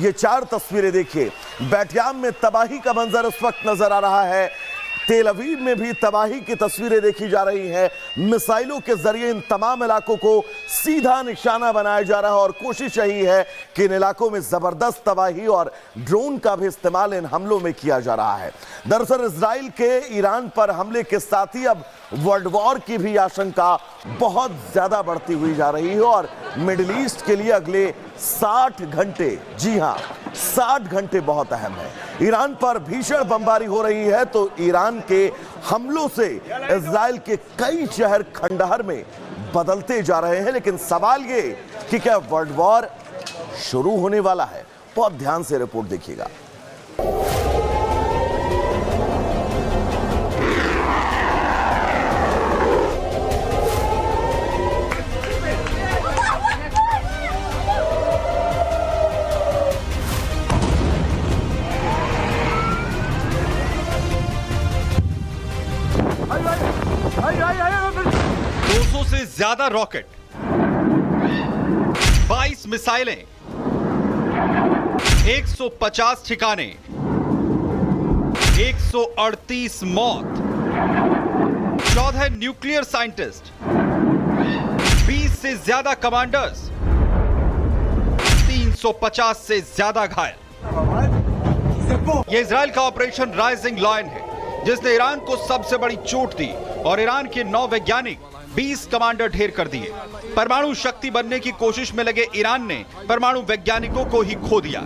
ये 4 तस्वीरें देखिए। बैटयाम में तबाही का मंजर इस वक्त नजर आ रहा है। तेल अवीव में भी तबाही की तस्वीरें देखी जा रही हैं। मिसाइलों के जरिए इन तमाम इलाकों को सीधा निशाना बनाया जा रहा है और कोशिश यही है कि इन इलाकों में जबरदस्त तबाही और ड्रोन का भी इस्तेमाल इन हमलों में किया जा रहा है। दरअसल इजराइल के ईरान पर हमले के साथ ही अब वर्ल्ड वॉर की भी आशंका बहुत ज्यादा बढ़ती हुई जा रही है और मिडिल ईस्ट के लिए अगले 60 घंटे, जी हां 60 घंटे बहुत अहम है। ईरान पर भीषण बमबारी हो रही है तो ईरान के हमलों से इजराइल के कई शहर खंडहर में बदलते जा रहे हैं। लेकिन सवाल ये कि क्या वर्ल्ड वॉर शुरू होने वाला है? बहुत ध्यान से रिपोर्ट देखिएगा। से ज्यादा रॉकेट, 22 मिसाइलें, 150 ठिकाने, 138 मौत, 14 न्यूक्लियर साइंटिस्ट, 20 से ज्यादा कमांडर्स, 350 से ज्यादा घायल। यह इजराइल का ऑपरेशन राइजिंग लायन है जिसने ईरान को सबसे बड़ी चोट दी और ईरान के 9 वैज्ञानिक, 20 कमांडर ढेर कर दिए। परमाणु शक्ति बनने की कोशिश में लगे ईरान ने परमाणु वैज्ञानिकों को ही खो दिया।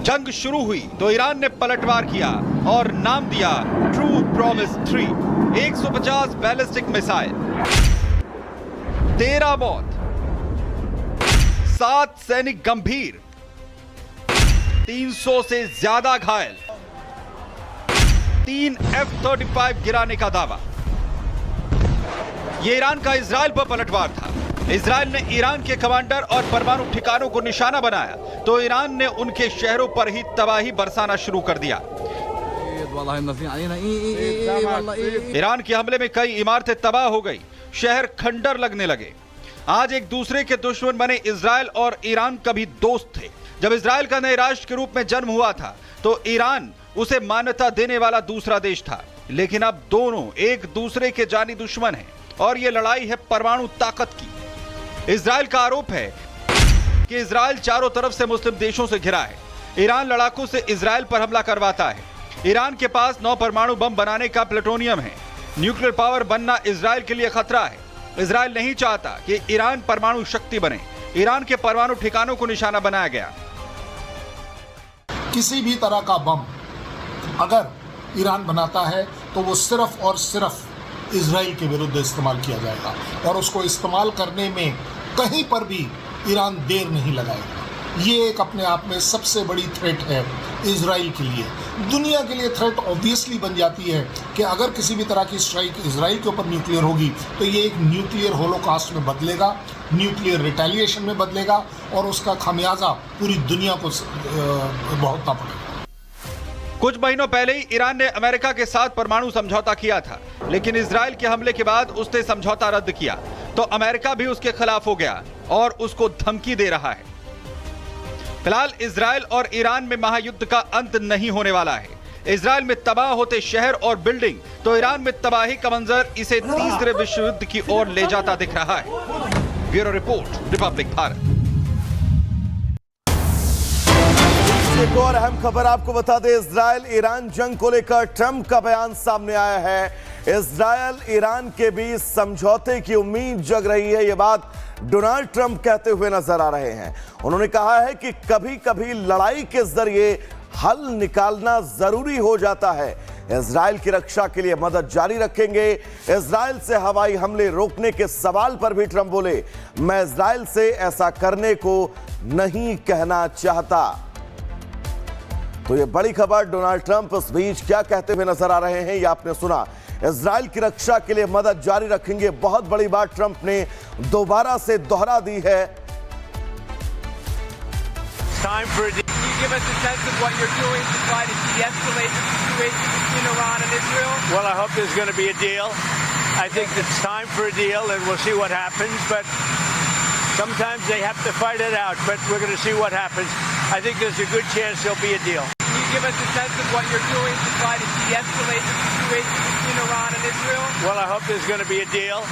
जंग शुरू हुई तो ईरान ने पलटवार किया और नाम दिया ट्रू प्रॉमिस 3। 150 बैलिस्टिक मिसाइल, 13 मौत, 7 सैनिक गंभीर, 300 से ज्यादा घायल, 3 F-35 गिराने का दावा। यह ईरान का इजराइल पर पलटवार था। इजराइल ने ईरान के कमांडर और परमाणु ठिकानों को निशाना बनाया तो ईरान ने उनके शहरों पर ही तबाही बरसाना शुरू कर दिया। ईरान के हमले में कई इमारतें तबाह हो गई, शहर खंडर लगने लगे। आज एक दूसरे के दुश्मन बने इजराइल और ईरान कभी दोस्त थे। जब इजराइल का नए राष्ट्र के रूप में जन्म हुआ था तो ईरान उसे मान्यता देने वाला दूसरा देश था, लेकिन अब दोनों एक दूसरे के जानी दुश्मन हैं और यह लड़ाई है परमाणु ताकत की। इजराइल का आरोप है कि इजराइल चारों तरफ से मुस्लिम देशों से घिरा है। ईरान लड़ाकों से इजराइल पर हमला करवाता है। ईरान के पास 9 परमाणु बम बनाने का प्लूटोनियम है। न्यूक्लियर पावर बनना इजराइल के लिए खतरा है। इजराइल नहीं चाहता कि ईरान परमाणु शक्ति बने। ईरान के परमाणु ठिकानों को निशाना बनाया गया। किसी भी तरह का बम अगर ईरान बनाता है तो वो सिर्फ और सिर्फ इजराइल के विरुद्ध इस्तेमाल किया जाएगा और उसको इस्तेमाल करने में कहीं पर भी ईरान देर नहीं लगाएगा। ये एक अपने आप में सबसे बड़ी थ्रेट है इजराइल के लिए। दुनिया के लिए थ्रेट ऑब्वियसली बन जाती है कि अगर किसी भी तरह की स्ट्राइक इजराइल के ऊपर न्यूक्लियर होगी तो ये एक न्यूक्लियर होलोकास्ट में बदलेगा, न्यूक्लियर रिटेलिएशन में बदलेगा और उसका खामियाजा पूरी दुनिया को भुगतना पड़ेगा। कुछ महीनों पहले ही ईरान ने अमेरिका के साथ परमाणु समझौता किया था, लेकिन इजराइल के हमले के बाद उसने समझौता रद्द किया तो अमेरिका भी उसके खिलाफ हो गया और उसको धमकी दे रहा है। फिलहाल इजराइल और ईरान में महायुद्ध का अंत नहीं होने वाला है। इजराइल में तबाह होते शहर और बिल्डिंग तो ईरान में तबाही का मंजर इसे तीसरे विश्व युद्ध की ओर ले जाता दिख रहा है। Bureau report, Republic Bharat. एक और अहम खबर आपको बता दें, इजराइल ईरान जंग को लेकर ट्रंप का बयान सामने आया है। इजराइल ईरान के बीच समझौते की उम्मीद जग रही है। यह बात डोनाल्ड ट्रंप कहते हुए नजर आ रहे हैं। उन्होंने कहा है कि कभी कभी लड़ाई के जरिए हल निकालना जरूरी हो जाता है। इजराइल की रक्षा के लिए मदद जारी रखेंगे। इजराइल से हवाई हमले रोकने के सवाल पर भी ट्रंप बोले, मैं इजराइल से ऐसा करने को नहीं कहना चाहता। तो ये बड़ी खबर, डोनाल्ड ट्रंप इस बीच क्या कहते हुए नजर आ रहे हैं ये आपने सुना। इजराइल की रक्षा के लिए मदद जारी रखेंगे, बहुत बड़ी बात ट्रंप ने दोबारा से दोहरा दी है। Time for a deal. Can you give us a sense of what you're doing to try to de-escalate the situation between Iran and Israel? Well, I hope there's going to be a deal. I think it's time for a deal, and we'll see what happens. But Sometimes they have to fight it out, but we're going to see what happens. I think there's a good chance there'll be a deal. Can you give us a sense of what you're doing to try to de-escalate the situation between Iran and Israel? Well, I hope there's going to be a deal.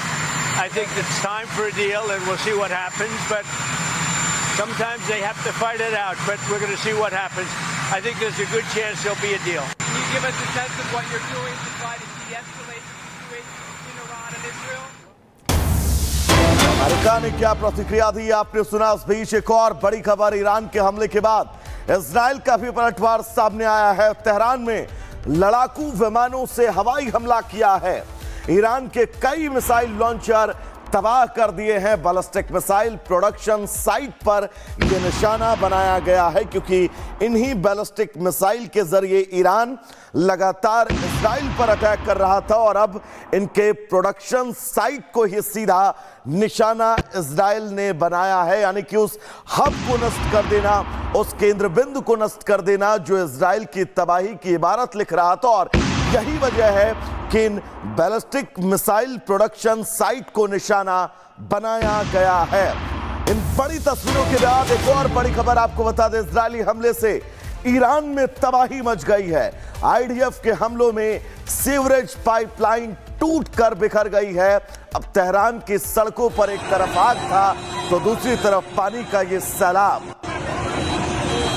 I think it's time for a deal, and we'll see what happens. But sometimes they have to fight it out, but we're going to see what happens. I think there's a good chance there'll be a deal. Can you give us a sense of what you're doing to try to de-escalate the situation between Iran and Israel? America ने क्या प्रतिक्रिया दी आपने सुना। इस बीच एक और बड़ी खबर, ईरान के हमले के बाद इजराइल का भी पलटवार सामने आया है। तेहरान में लड़ाकू विमानों से हवाई हमला किया है। ईरान के कई मिसाइल लॉन्चर तबाह कर दिए हैं। बैलिस्टिक मिसाइल प्रोडक्शन साइट पर यह निशाना बनाया गया है, क्योंकि इन्हीं बैलिस्टिक मिसाइल के जरिए ईरान लगातार इजराइल पर अटैक कर रहा था और अब इनके प्रोडक्शन साइट को ही सीधा निशाना इजराइल ने बनाया है, यानी कि उस हब को नष्ट कर देना, उस केंद्र बिंदु को नष्ट कर देना जो इजराइल की तबाही की इबारत लिख रहा था। और यही वजह है कि इन बैलिस्टिक मिसाइल प्रोडक्शन साइट को निशाना बनाया गया है। इन बड़ी तस्वीरों के बाद एक और बड़ी खबर आपको बता दें, इजरायली हमले से ईरान में तबाही मच गई है। आईडीएफ के हमलों में सीवरेज पाइपलाइन टूटकर बिखर गई है। अब तेहरान की सड़कों पर एक तरफ आग था तो दूसरी तरफ पानी का ये सैलाब।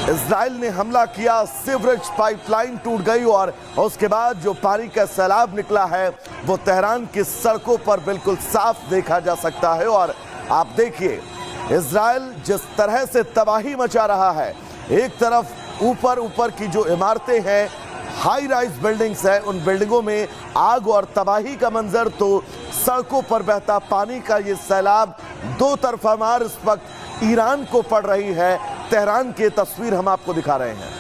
इजराइल ने हमला किया, सीवरेज पाइपलाइन टूट गई और उसके बाद जो पानी का सैलाब निकला है वो तेहरान की सड़कों पर बिल्कुल साफ देखा जा सकता है। और आप देखिए इजराइल जिस तरह से तबाही मचा रहा है, एक तरफ ऊपर की जो इमारतें हैं, हाई राइज बिल्डिंग्स है, उन बिल्डिंगों में आग और तबाही का मंजर, तो सड़कों पर बहता पानी का ये सैलाब। दो तरफा मार इस वक्त ईरान को पड़ रही है। तेहरान की तस्वीर हम आपको दिखा रहे हैं।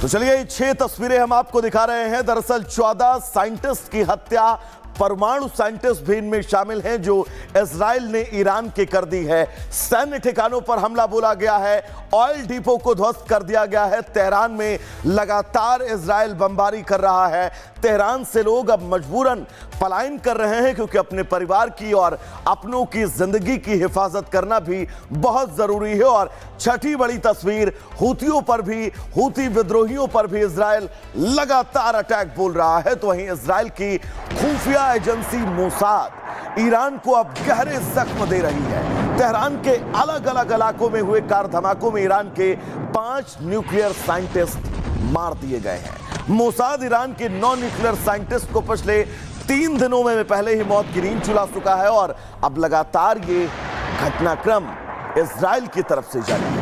तो चलिए 6 तस्वीरें हम आपको दिखा रहे हैं। दरअसल 14 साइंटिस्ट की हत्या, परमाणु साइंटिस्ट भी इनमें शामिल हैं, जो इजराइल ने ईरान की कर दी है। सैन्य ठिकानों पर हमला बोला गया है, ऑयल डिपो को ध्वस्त कर दिया गया है। तेहरान में लगातार इजराइल बमबारी कर रहा है। तेहरान से लोग अब मजबूरन पलायन कर रहे हैं, क्योंकि अपने परिवार की और अपनों की जिंदगी की हिफाजत करना भी बहुत जरूरी है। और छठी बड़ी तस्वीर, हूतियों पर भी, हूती विद्रोहियों पर भी इजराइल लगातार अटैक बोल रहा है। तो वहीं इजराइल की खुफिया एजेंसी मोसाद ईरान को अब गहरे जख्म दे रही है। तेहरान के अलग अलग इलाकों में हुए कार धमाकों में ईरान के 5 न्यूक्लियर साइंटिस्ट मार दिए गए हैं। मोसाद ईरान के 9 न्यूक्लियर साइंटिस्ट को पिछले 3 दिनों में पहले ही मौत की नींद चुला चुका है और अब लगातार ये घटनाक्रम इजराइल की तरफ से जारी है।